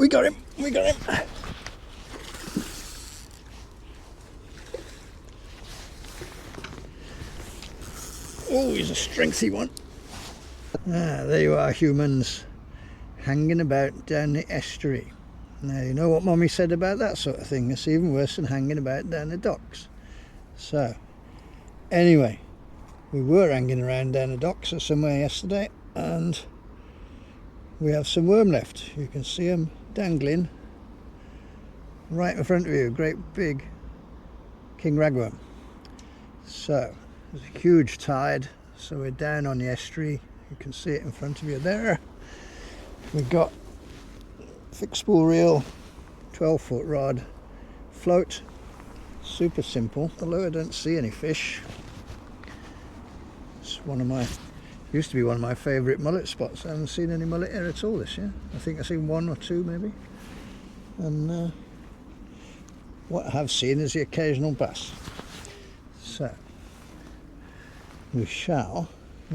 We got him. We got him. Oh, he's a strengthy one. Ah, there you are, humans, hanging about down the estuary. Now, you know what Mommy said about that sort of thing. It's even worse than hanging about down the docks. So, anyway, we were hanging around down the docks or somewhere yesterday, and we have some worm left. You can see them dangling right in front of you. Great big king ragworm. So, there's a huge tide, so we're down on the estuary. You can see it in front of you there. We've got fixed spool reel, 12-foot rod, float, super simple, although I don't see any fish. It's used to be one of my favourite mullet spots. I haven't seen any mullet here at all this year. I think I've seen one or two maybe. And what I have seen is the occasional bass. So, we shall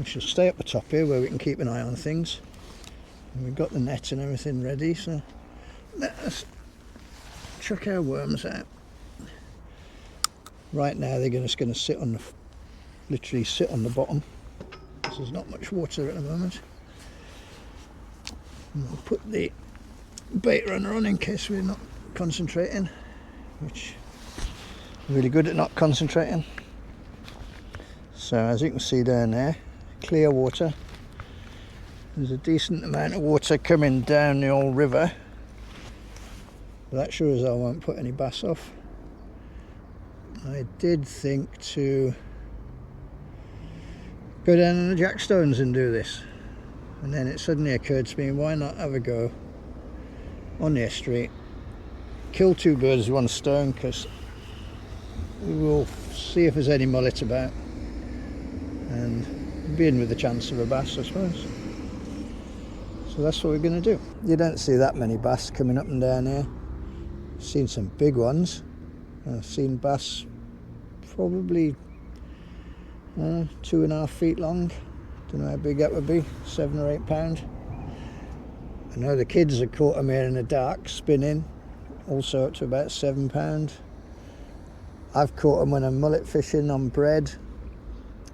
stay up the top here where we can keep an eye on things. And we've got the net and everything ready, so let's chuck our worms out. Right now they're just going to sit on literally sit on the bottom, because there's not much water at the moment. And we'll put the bait runner on in case we're not concentrating, which I'm really good at not concentrating. So as you can see down there, clear water. There's a decent amount of water coming down the old river, but that sure as I won't put any bass off. I did think to go down on the jackstones and do this, and then it suddenly occurred to me, why not have a go on the estuary, kill two birds with one stone, because we will see if there's any mullet about and be in with a chance of a bass, I suppose. So that's what we're going to do. You don't see that many bass coming up and down here. I've seen some big ones. I've seen bass probably 2.5 feet long. Don't know how big that would be, 7 or 8 pound. I know the kids have caught them here in the dark spinning, also up to about 7 pound. I've caught them when I'm mullet fishing on bread.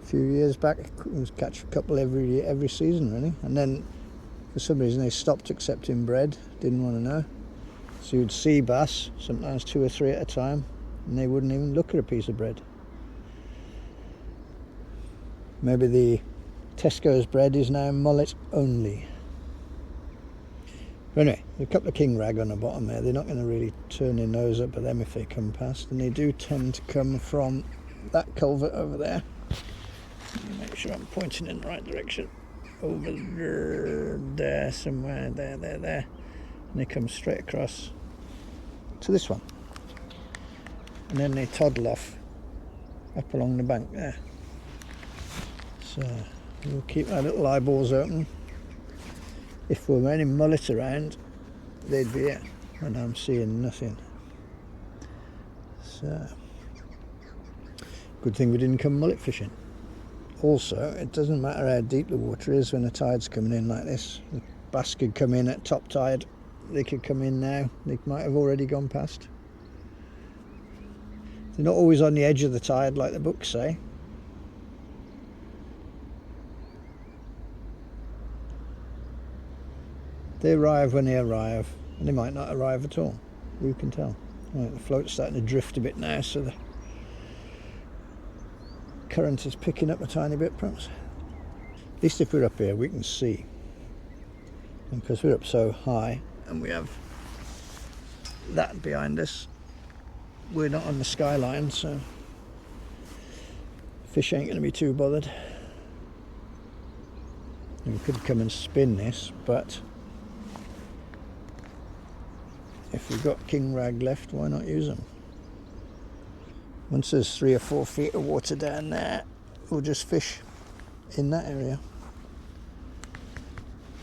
A few years back, I was catch a couple every season really, and then for some reason they stopped accepting bread, didn't want to know. So you'd see bass, sometimes 2 or 3 at a time, and they wouldn't even look at a piece of bread. Maybe the Tesco's bread is now mullet only. But anyway, there's a couple of king rag on the bottom there. They're not going to really turn their nose up at them if they come past, and they do tend to come from that culvert over there. Make sure I'm pointing in the right direction. Over there somewhere, there. And they come straight across to this one. And then they toddle off up along the bank there. So we'll keep our little eyeballs open. If there were any mullet around, they'd be here, and I'm seeing nothing. So, good thing we didn't come mullet fishing. Also, it doesn't matter how deep the water is when the tide's coming in like this. The bass could come in at top tide, they could come in now, they might have already gone past. They're not always on the edge of the tide like the books say. They arrive when they arrive, and they might not arrive at all. Who can tell? Right, the float's starting to drift a bit now, so the current is picking up a tiny bit perhaps. At least if we're up here we can see, and because we're up so high and we have that behind us, we're not on the skyline, so fish ain't going to be too bothered. And we could come and spin this, but if we've got king rag left, why not use them? Once there's 3 or 4 feet of water down there, we'll just fish in that area,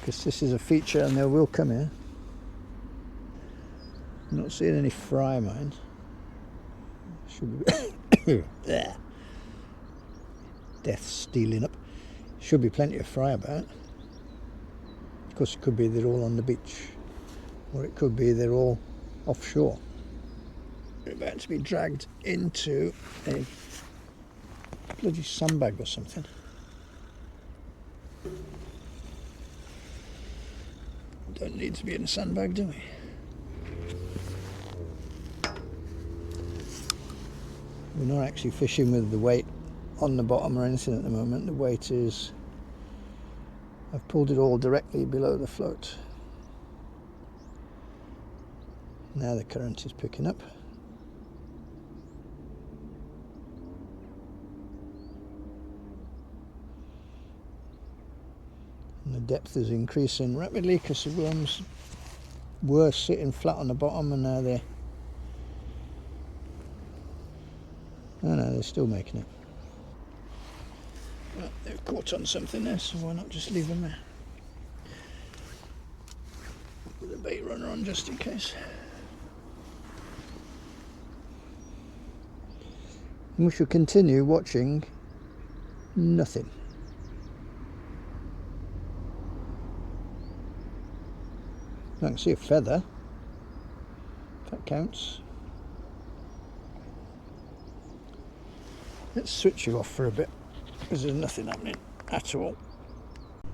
because this is a feature and they will come here. I'm not seeing any fry mines. Should be death stealing up. Should be plenty of fry about. Of course it could be they're all on the beach. or it could be they're all offshore. They're about to be dragged into a bloody sandbag or something. Don't need to be in a sandbag, do we? We're not actually fishing with the weight on the bottom or anything at the moment. The weight is, I've pulled it all directly below the float. Now the current is picking up. And the depth is increasing rapidly because the worms were sitting flat on the bottom and now they're... Oh no, they're still making it. Well, they've caught on something there, so why not just leave them there? Put the bait runner on just in case. And we should continue watching nothing. I can see a feather, if that counts. Let's switch you off for a bit, because there's nothing happening at all.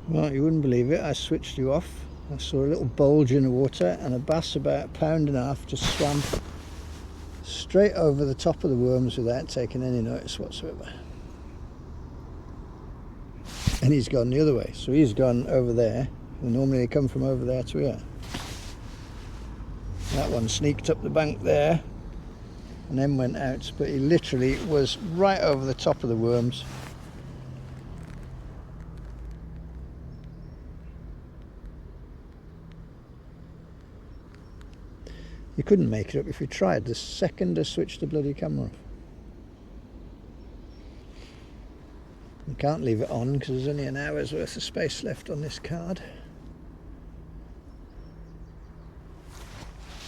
Well, you wouldn't believe it, I switched you off. I saw a little bulge in the water and a bass about 1.5 pounds just swam straight over the top of the worms without taking any notice whatsoever. And he's gone the other way, so he's gone over there, and normally they come from over there to here. That one sneaked up the bank there and then went out, but he literally was right over the top of the worms. You couldn't make it up if you tried. The second I switched the bloody camera off. You can't leave it on because there's only an hour's worth of space left on this card.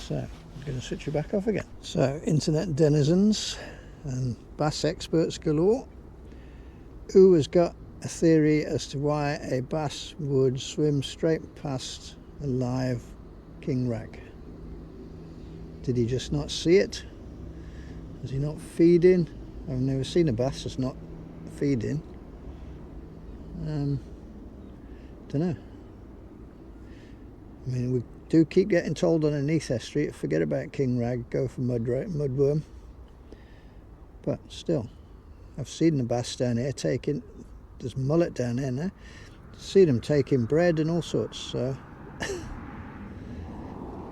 So I'm going to switch you back off again. So internet denizens and bass experts galore, who has got a theory as to why a bass would swim straight past a live king rag? Did he just not see it? Is he not feeding? I've never seen a bass that's not feeding. Don't know. I mean, we do keep getting told underneath estuary, forget about king rag, go for mudworm. But still, I've seen the bass down here taking, there's mullet down there now. See them taking bread and all sorts, so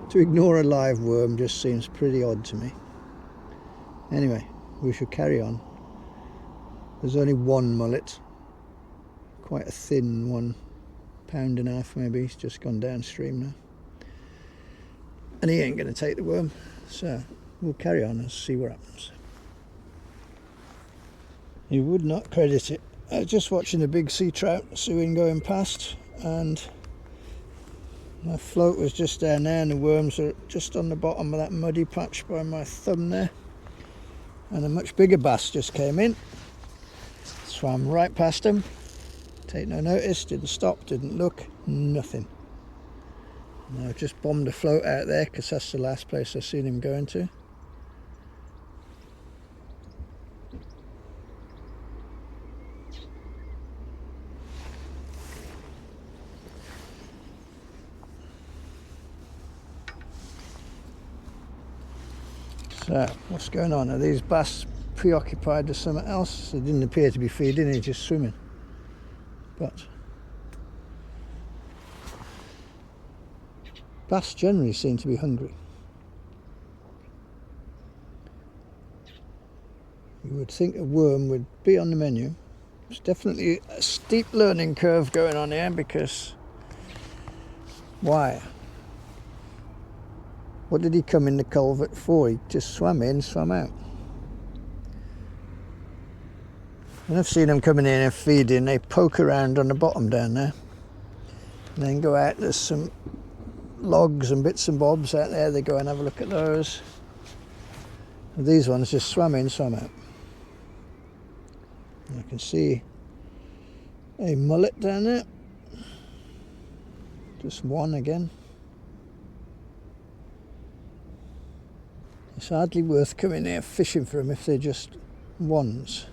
to ignore a live worm just seems pretty odd to me. Anyway, we should carry on. There's only one mullet, quite a thin one, 1.5 pounds maybe. He's just gone downstream now, and he ain't going to take the worm, so we'll carry on and see what happens. You would not credit it. I was just watching the big sea trout suing going past, and my float was just down there and the worms are just on the bottom of that muddy patch by my thumb there, and a much bigger bass just came in, swam right past him, take no notice, didn't stop, didn't look, nothing. And I've just bombed a float out there because that's the last place I've seen him going to. So, what's going on? Are these bass preoccupied with something else? They didn't appear to be feeding, they're just swimming. But bass generally seem to be hungry. You would think a worm would be on the menu. There's definitely a steep learning curve going on here, because why? What did he come in the culvert for? He just swam in, swam out. And I've seen them coming in and feeding, they poke around on the bottom down there and then go out. There's some logs and bits and bobs out there, they go and have a look at those. And these ones just swam in, swam out. And I can see a mullet down there, just one again. It's hardly worth coming here fishing for them if they're just ones.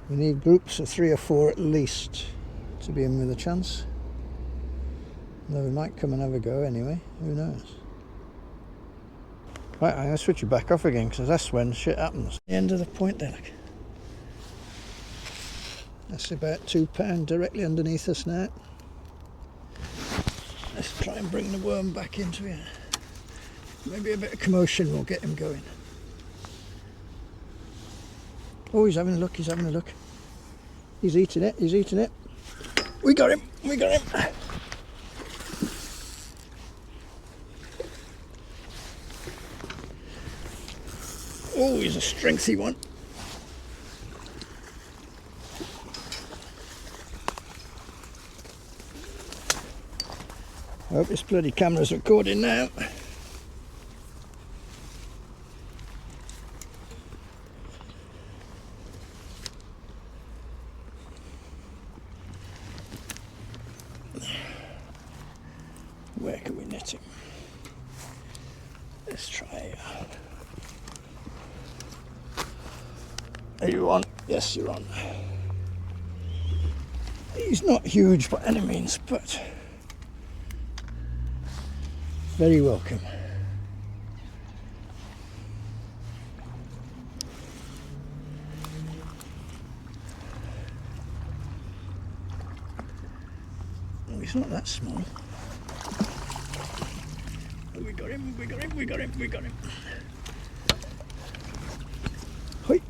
We need groups of 3 or 4 at least to be in with a chance. Though we might come and have a go anyway, who knows. Right, I'm going to switch it back off again because that's when shit happens. The end of the point there. Look. That's about £2 directly underneath us now. Let's try and bring the worm back into here. Maybe a bit of commotion will get him going. Oh, he's having a look, he's having a look. He's eating it, he's eating it. We got him, we got him. Oh, he's a strengthy one. I hope this bloody camera's recording now. Where can we net him? Let's try. Are you on? Yes, you're on. He's not huge by any means, but very welcome. Oh, he's not that small. Oh, we got him, we got him, we got him, we got him. Hoi.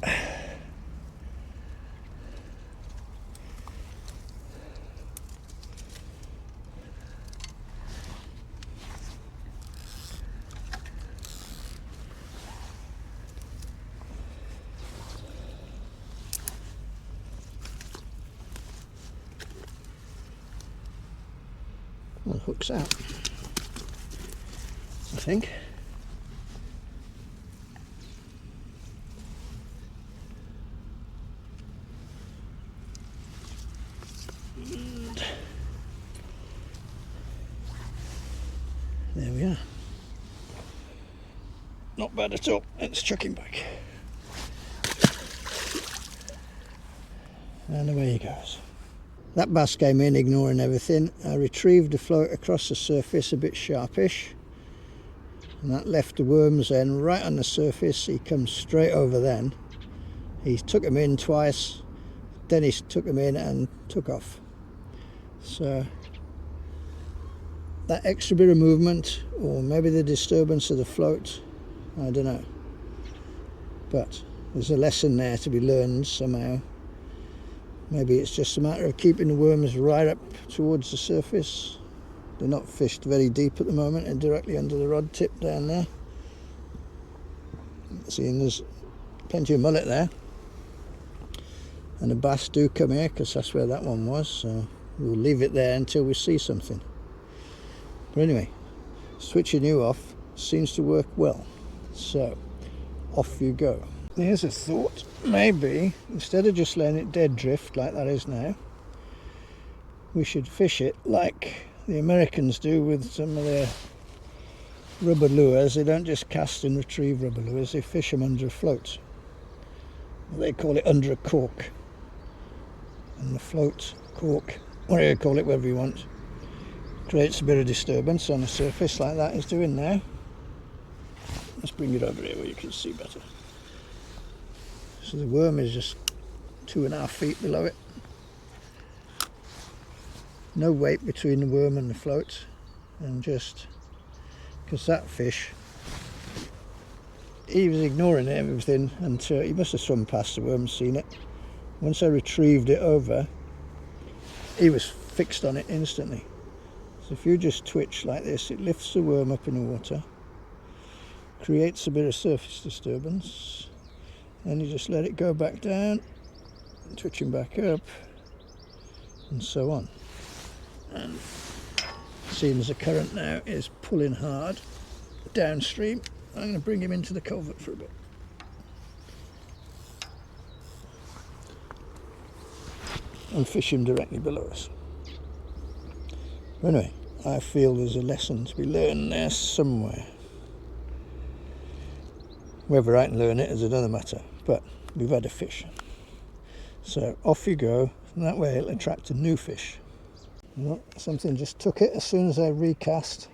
Well, hook's out, I think. And there we are. Not bad at all. Let's chuck him back. And away he goes. That bass came in, ignoring everything. I retrieved the float across the surface, a bit sharpish. And that left the worm's end right on the surface. He comes straight over then. He took him in twice, then he took him in and took off. So that extra bit of movement, or maybe the disturbance of the float, I don't know. But there's a lesson there to be learned somehow. Maybe it's just a matter of keeping the worms right up towards the surface. They're not fished very deep at the moment and directly under the rod tip down there. Seeing there's plenty of mullet there. And the bass do come here because that's where that one was. So we'll leave it there until we see something. But anyway, switching you off seems to work well. So off you go. Here's a thought. Maybe instead of just letting it dead drift like that is now, we should fish it like the Americans do with some of their rubber lures. They don't just cast and retrieve rubber lures, they fish them under a float. They call it under a cork. And the float, cork, whatever you call it, whatever you want, creates a bit of disturbance on the surface like that is doing now. Let's bring it over here where you can see better. So the worm is just 2.5 feet below it. No weight between the worm and the float, and just because that fish, he was ignoring everything until he must have swum past the worm and seen it. Once I retrieved it over, he was fixed on it instantly. So if you just twitch like this, it lifts the worm up in the water, creates a bit of surface disturbance. Then you just let it go back down, twitching back up, and so on. And seeing as the current now is pulling hard downstream, I'm going to bring him into the culvert for a bit. And fish him directly below us. Anyway, I feel there's a lesson to be learned there somewhere. Whether I can learn it is another matter, but we've had a fish. So off you go, and that way it'll attract a new fish. Well, something just took it as soon as I recast.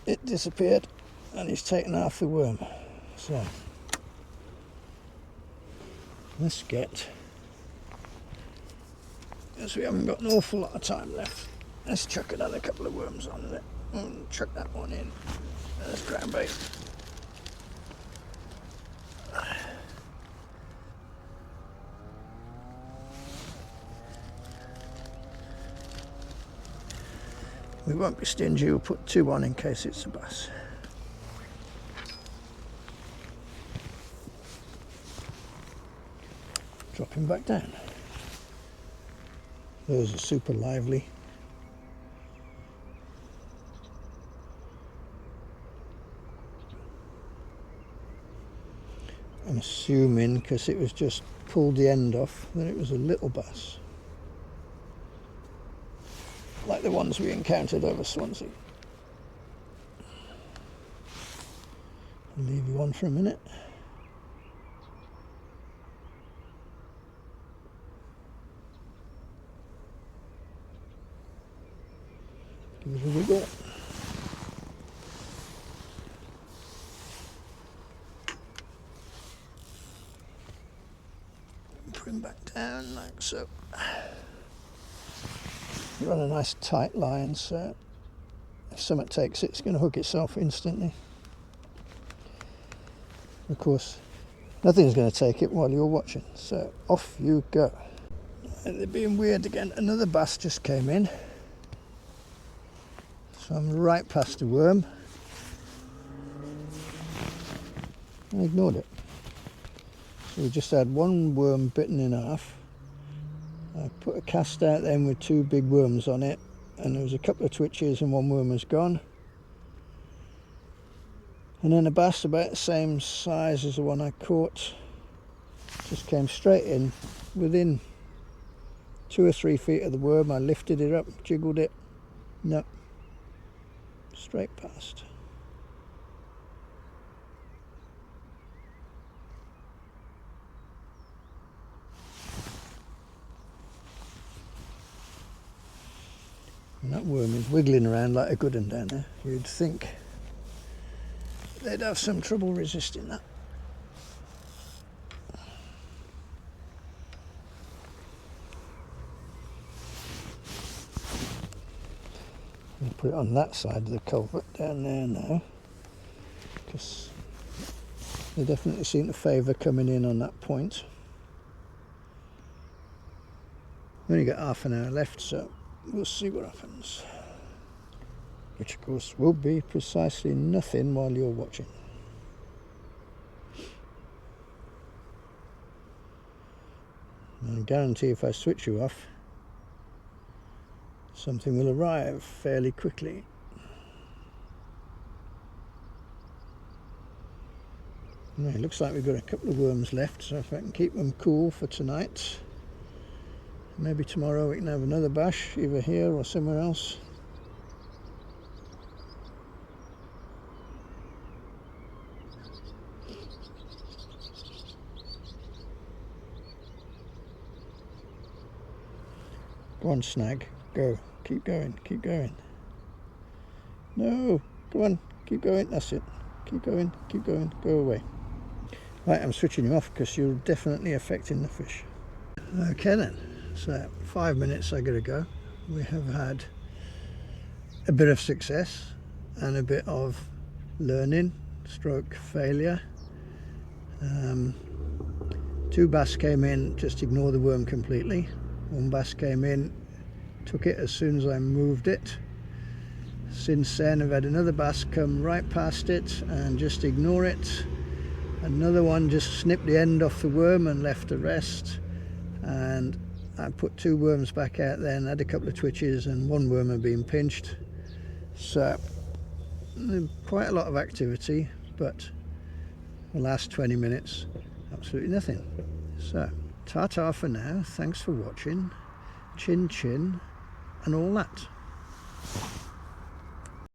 It disappeared and he's taken half the worm. So let's get, as we haven't got an awful lot of time left, let's chuck another couple of worms on it and chuck that one in. There's ground bait. We won't be stingy, we'll put 2 on in case it's a bass. Drop him back down. Those are super lively. I'm assuming, because it was just pulled the end off, that it was a little bass. Like the ones we encountered over Swansea. I'll leave you on for a minute. Give it a wiggle. Put him back down like so. You're on a nice tight line, so if something takes it, it's going to hook itself instantly. Of course, nothing's going to take it while you're watching, so off you go. They're being weird again. Another bass just came in, so I'm right past the worm. I ignored it. So we just had one worm bitten in half. I put a cast out then with 2 big worms on it, and there was a couple of twitches and one worm was gone. And then a bass about the same size as the one I caught just came straight in within 2 or 3 feet of the worm. I lifted it up, jiggled it, no, straight past. And that worm is wiggling around like a good one down there. You'd think they'd have some trouble resisting that. I'll put it on that side of the culvert down there now, because they definitely seem to favour coming in on that point. We've only got half an hour left, so we'll see what happens, which of course will be precisely nothing while you're watching. I guarantee if I switch you off, something will arrive fairly quickly. Well, it looks like we've got a couple of worms left, so if I can keep them cool for tonight, maybe tomorrow we can have another bash, either here or somewhere else. Go on, snag, go, keep going, keep going. No, go on, keep going, that's it. Keep going, go away. Right, I'm switching you off because you're definitely affecting the fish. Okay then. So 5 minutes I gotta go. We have had a bit of success and a bit of learning stroke failure. 2 bass came in, just ignore the worm completely. 1 bass came in, took it as soon as I moved it. Since then I've had another bass come right past it and just ignore it. Another one just snipped the end off the worm and left the rest. And I put 2 worms back out then, had a couple of twitches and 1 worm had been pinched. So quite a lot of activity, but the last 20 minutes absolutely nothing. So ta-ta for now, thanks for watching, chin chin and all that.